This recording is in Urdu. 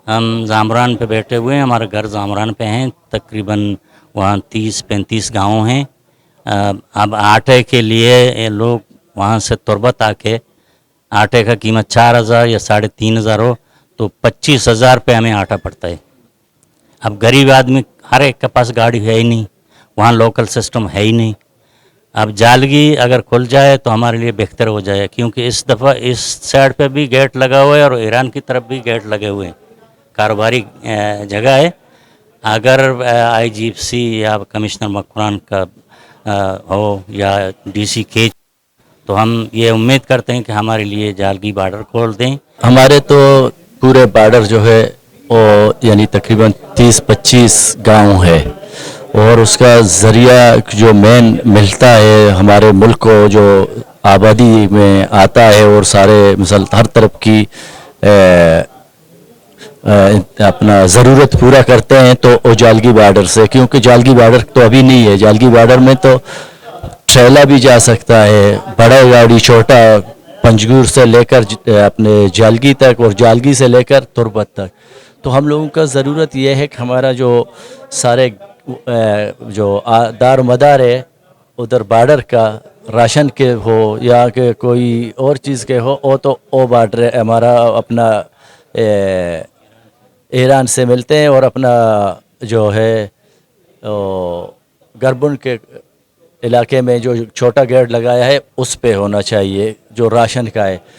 ہم زامران پہ بیٹھے ہوئے ہیں، ہمارا گھر زامران پہ ہیں، تقریباً وہاں 30-35 گاؤں ہیں۔ اب آٹے کے لیے یہ لوگ وہاں سے تربت آ کے آٹے کا قیمت 4,000 یا 3,500 ہو تو 25,000 پہ ہمیں آٹا پڑتا ہے۔ اب غریب آدمی ہر ایک کے پاس گاڑی ہے ہی نہیں، وہاں لوکل سسٹم ہے ہی نہیں۔ اب جالگی اگر کھل جائے تو ہمارے لیے بہتر ہو جائے، کیونکہ اس دفعہ اس سائڈ پہ بھی گیٹ لگا ہوا ہے اور ایران کی طرف بھی گیٹ لگے ہوئے ہیں، کاروباری جگہ ہے۔ اگر آئی جی ایف سی یا کمشنر مکران کا ہو یا ڈی سی کیچ، تو ہم یہ امید کرتے ہیں کہ ہمارے لیے جالگی بارڈر کھول دیں۔ ہمارے تو پورے بارڈر جو ہے وہ یعنی تقریباً 30-25 گاؤں ہے، اور اس کا ذریعہ جو مین ملتا ہے ہمارے ملک کو، جو آبادی میں آتا ہے اور سارے مثال ہر طرف کی اپنا ضرورت پورا کرتے ہیں، تو وہ جالگی بارڈر سے، کیونکہ جالگی بارڈر تو ابھی نہیں ہے۔ جالگی بارڈر میں تو ٹریلا بھی جا سکتا ہے، بڑا گاڑی، چھوٹا، پنجگور سے لے کر اپنے جالگی تک اور جالگی سے لے کر تربت تک۔ تو ہم لوگوں کا ضرورت یہ ہے کہ ہمارا جو سارے جو دار مدار ہے ادھر بارڈر کا، راشن کے ہو یا کہ کوئی اور چیز کے ہو، تو وہ بارڈر ہمارا اپنا ایران سے ملتے ہیں، اور اپنا جو ہے گربن کے علاقے میں جو چھوٹا گیٹ لگایا ہے اس پہ ہونا چاہیے جو راشن کا ہے۔